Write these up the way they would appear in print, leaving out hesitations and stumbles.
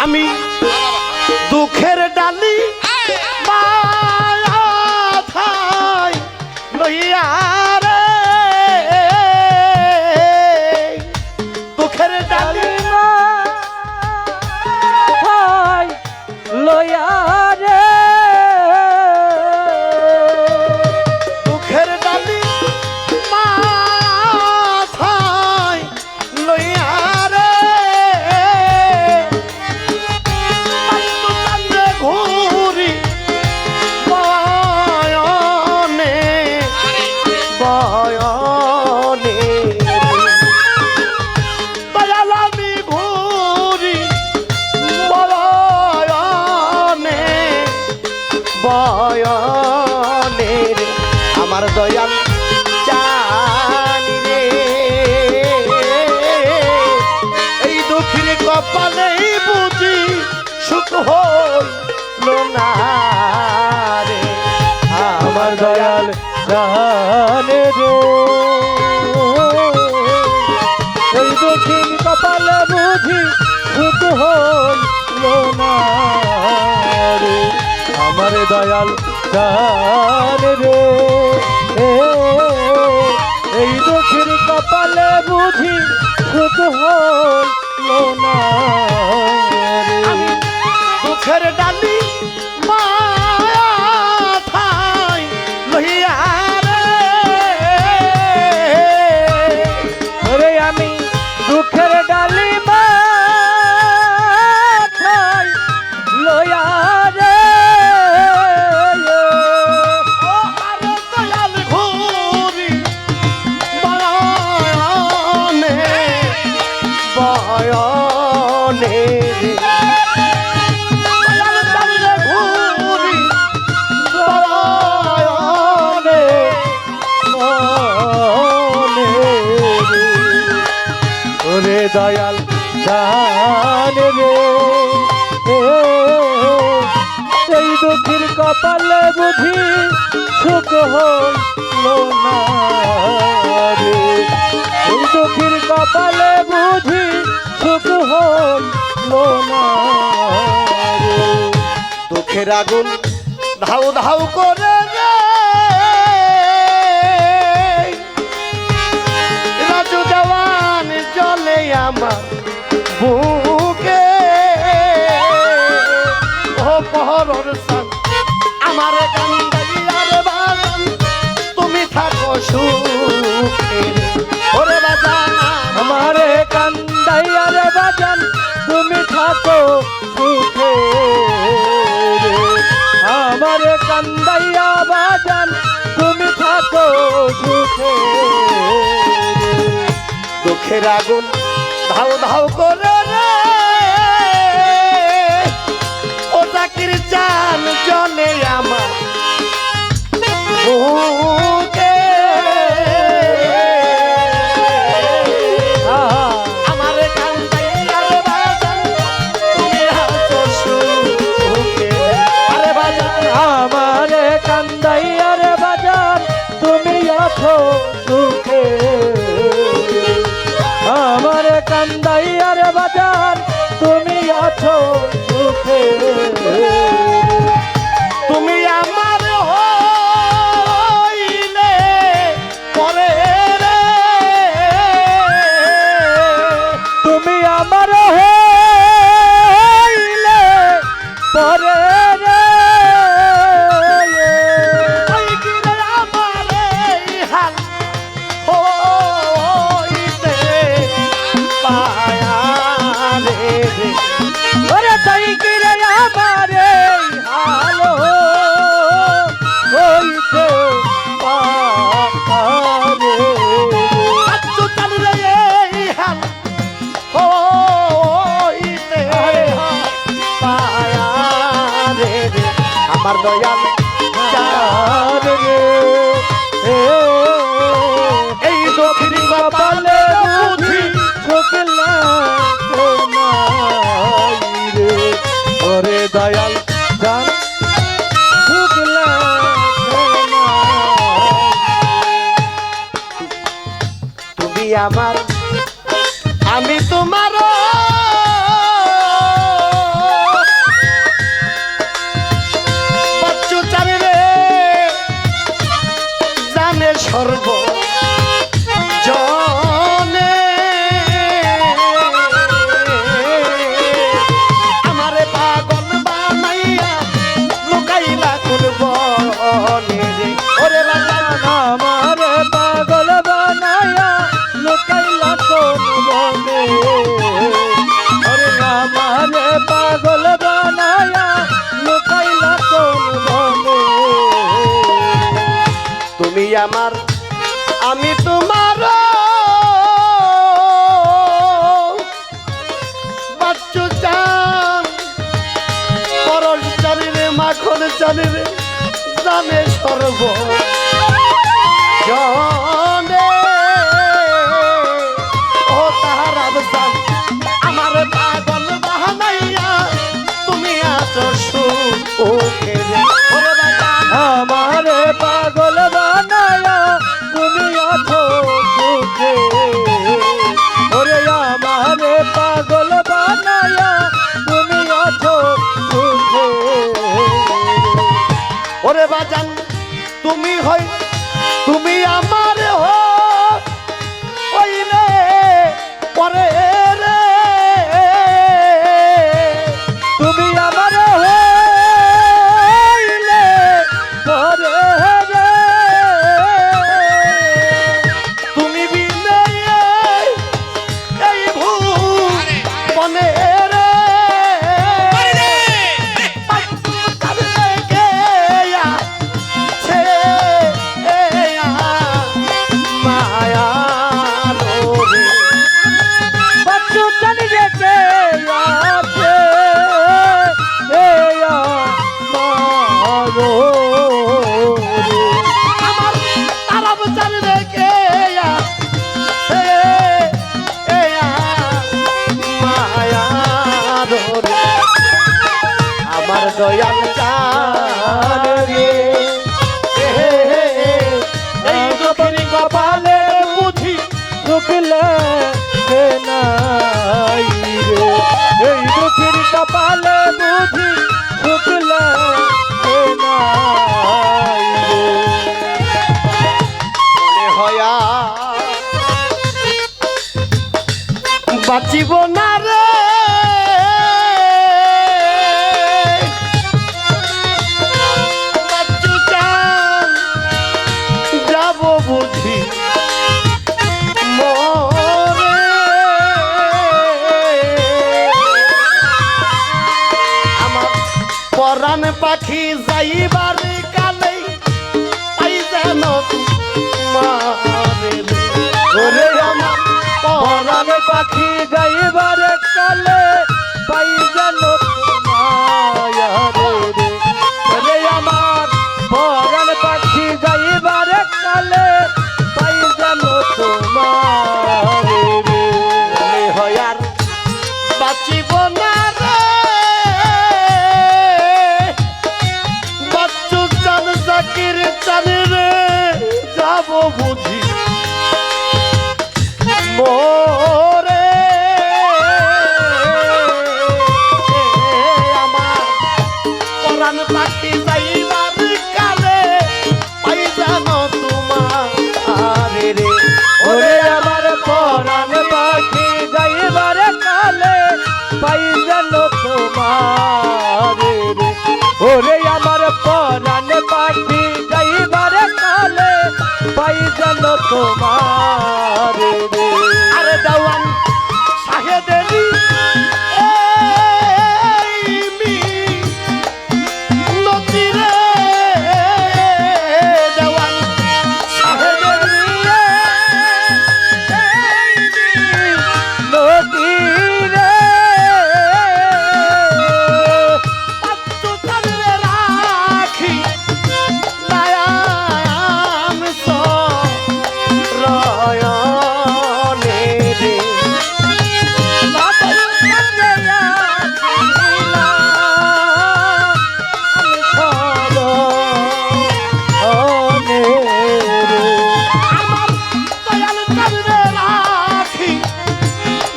আমি দুঃখের ডালি মাথায় লইয়া রে দুঃখের ডালি মাথায় লইয়া রে দুঃখের ডালি মাথায় লইয়া রে ঘুরি বয়নে বয়নে দয়াল আমি ঘুরি বয়নে বয়নে আমার দয়াল জানি রে এই দুঃখের কপালেই বুঝি সুখ হইল না রে আমার দয়াল জানে রে এই দক্ষিণ কপালে বুঝি সুখ হইল না রে আমার দয়াল জানে রে এই দক্ষিণ কপালে বুঝি সুখ হইল না রে দুঃখের ডালি মাথায় লইয়া রে ওরে আমি দুঃখের ডালি মাথায় লইয়া রে ও আরে দয়াল ঘুরি বয়নে বয়নে রে দয়াল জানলে ঘুরি বয়নে মনে রে ওরে দয়াল জানে রে এই দুঃখের কপালে বুঝি সুখ হইল না রে এই দুঃখের কপালে বুঝি সুখ হইল না রে দুঃখের আগুন ধাউ ধাউ করে রে রাজু জওয়ান চলে আমার বুকে ও পহরর সান আমার কান্দাইয়ার বাজান তুমি থাকো সুখে ওরে বাজান আমারে কান্দাইয়ার বাজান তুমি থাকো সুখে রে আমারে কান্দাইয়া বাজান তুমি থাকো সুখে রে দুঃখের আগুন ধাউ ধাউ করে রে ও চাকির চান জলে আমার বুকে আমার কান্দাইয়ার বাজান তুমি আছো সুখে আরে বাজান আমারে কান্দাইয়ার বাজান তুমি আছো সুখে আমারে কান্দাইয়ার বাজান তুমি আছো সুখে তুমি আমার হইলে পরে রে তুমি আমার হইলে পরে রে ওই গিরে আমার এই হাল হইতে পায়া রে ওরে তাই কিরে আমারে হালো হইতে পারে আচ্ছু চালু রে এই হাল হইতে পায়া রে আমার দয়াল চার রে এই দক্ষিণ কপালে বুঝি ছোকলা রে ওরে দয়াল জান ছোকলা তুমি আমার আমি তোমার আমার আমি তোমার বাচ্চু চান পরশ জানি রে মাখন জানি রে জানে সর্ব জনে ও তাহার আবসান আমার পাগল বাহানাইয়া তুমি আছো সুখে রে ওরে বাজান আমারে পাগল বানায়া তুমি আছো সুখে ওরে আমারে পাগল বানায়া তুমি আছো সুখে ওরে বাজান তুমি হই তুমি আমার হো ওই রে পরে রে তুমি আমার হইলে পরে রে তুমি বিনে এই ভুবনে রে মায়া রে বাচ্চু জানি রে কে আছে এয়া মারো রে আমার তারাব চাল রেখে মায়া রে আমার দয়াল চাল রে এই দুঃখের কপালে বুঝি শুকলে নাই রে এই দুঃখের কপালে বুঝি শুকলে নাই রে মনে হয়া বাঁচিব না রে বাচ্চু চান যাব বুঝি মরে আমার পরাণ পাখি যাইবার কালে পাই যেন মারে রে। ওরে আমার পরাণ পাখি যাইবার কালে পাই যেন মায়া রে রে রে আমার পরাণ পাখি যাইবার কালে পাই যেন তোমার রে মনে হয় আর বাঁচিব না রে বাচ্চু চান জাকির চান রে যাব বুঝি মোরে আমার পরাণ পাখি যাইবার কালে পাই জানো তোমার রে ওরে আমার পরাণ পাখি যাইবার কালে পাই যেন তোমার রে ওরে আমার পরাণ পাখি যাইবার কালে পাই যেন তোমার রে আরে দেওয়ান শাহেদেরি নদীরে দেওয়ান শাহেদেরি নদী রে পাত্তু কালে রাখি দয়াম রয়নে রে আমার দয়াল চাঁদে রাখি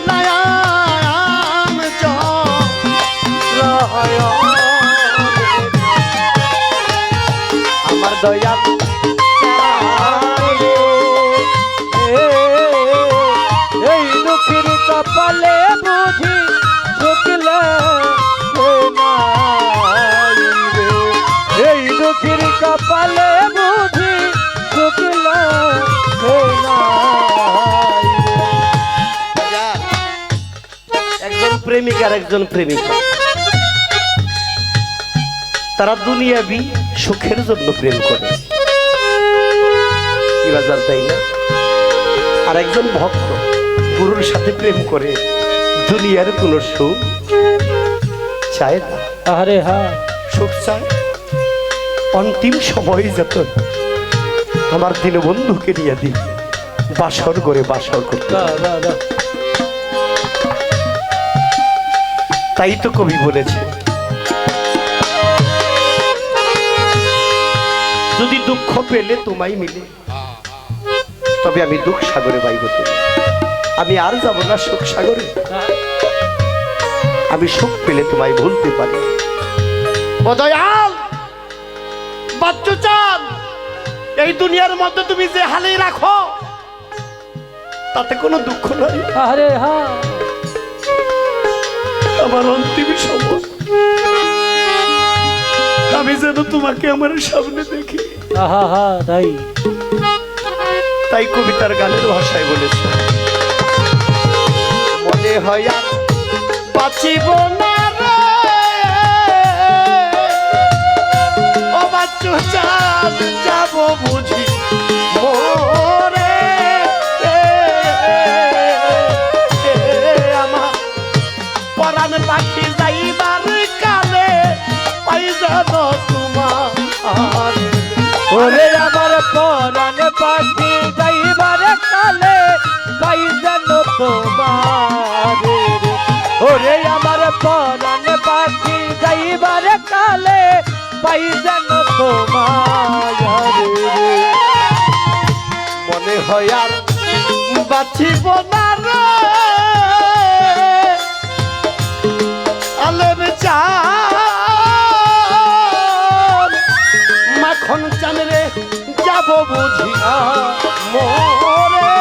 নয়াম আমার দয়াল এই দুঃখের কপালে বুঝি শুকলে নাই রে এই দুঃখের কপালে বুঝি শুকলে নাই রে একজন প্রেমিক আর একজন প্রেমিকা তারা দুনিয়াবি সুখের জন্য প্রেম করে কি বাজার, তাই না? আর একজন ভক্ত গুরুর সাথে প্রেম করে দুনিয়ার কোনো সুখ চায় না। আরে হ্যাঁ, সুখ চায় অন্তিম সময় যত আমার দীনবন্ধুকে নিয়ে দিই বাসর করে বাসর করতে। তাই তো কবি বলেছে, যদি দুঃখ পেলে তোমায় মিলে তবে আমি দুঃখ সাগরে বাইব তুমি। আমি আর যাব না সুখ সাগরে, আমি সুখ পেলে তোমায় ভুলতে পারি। ও দয়াল বাচ্চু চাঁদ, এই দুনিয়ার মধ্যে তুমি যে হালেই রাখো তাতে কোনো দুঃখ নাই। আরে হ্যাঁ, আমার অন্তিম সময় আমি যেন তোমাকে আমার সামনে দেখি। আহা হা, তাই তাই কবিতার গানের ভাষায় বলেছে, মনে হয় আর বাঁচিব না রে ও বাচ্চু চাঁদ, যাব বুঝি মোরে আমার পরাণ পাখি যাইবার কালে পাই যাব তোমার। ওরে আমার পরাণ পাখি যাইবার কালে পাই যেন তোমার। ওরে আমার পরাণ পাখি যাইবার কালে পাই যেন তোমার। মনে হয় আর বাঁচিব না রে আলেম চাঁদ, মাখন চান রে যাব বুঝি মোরে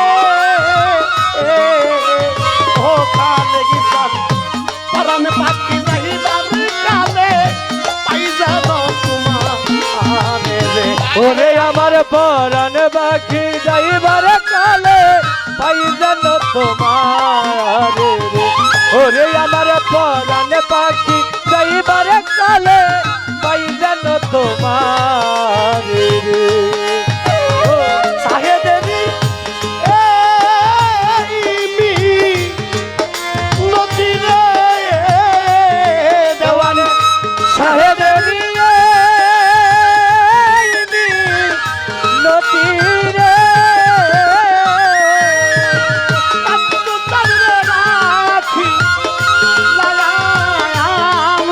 ও কালে গিসান পরাণ পাখি যাইবার কালে পাই যাব তোমার রে। ওরে আমার পরাণ পাখি যাইবার কালে পাই যেন তোমার। ওরে আমার পরাণ পাখি যাইবার কালে পাই যেন তোমার। সাহেদেরি মি নদী রে দেওয়ানে সাহেবেরি নদীরে রাখি লায়াম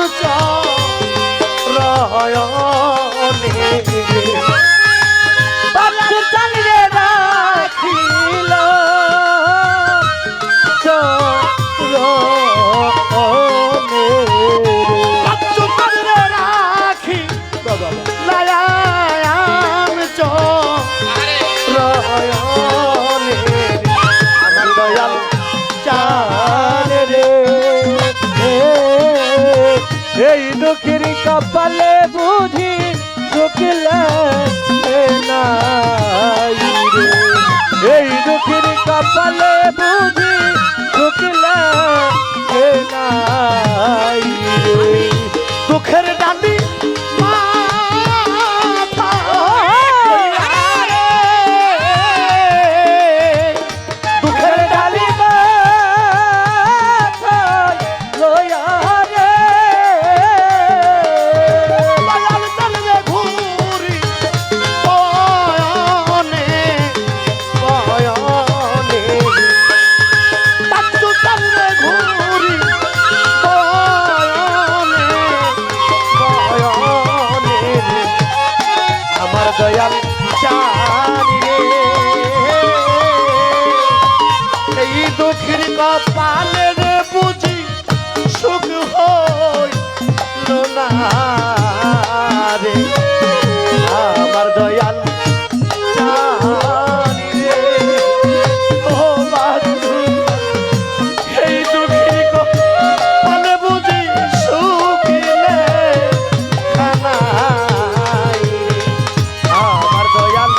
চরয়নে বাচ্চু চালিয়ে রাখিল বাচ্চু তারে রাখি লায়াম চরয়নে আমার দয়াল চাঁদ রে। এই দুঃখের কপালে বুঝি শুকলে নাই রে। এই দুঃখের কপালে বুঝি শুকলে নাই রে। দুঃখের ডালি মাথা দুঃখের ডালি লাল চলবে ঘুরি বয়নে বয়নে বাচ্চু চলবে ঘুরি বয়নে বয়নে আমার দয়াল জানি রে এই দুঃখের কপালে রে বুঝি সুখ হইল না রে আমার দয়াল জানি রে ও বাচ্চু এই দুঃখের কপালে বুঝি সুখিলে খানাই আমার দয়াল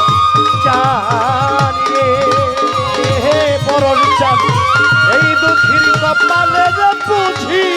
জানি রে বরণ চাঁদ এই দুঃখের কপালে বুঝি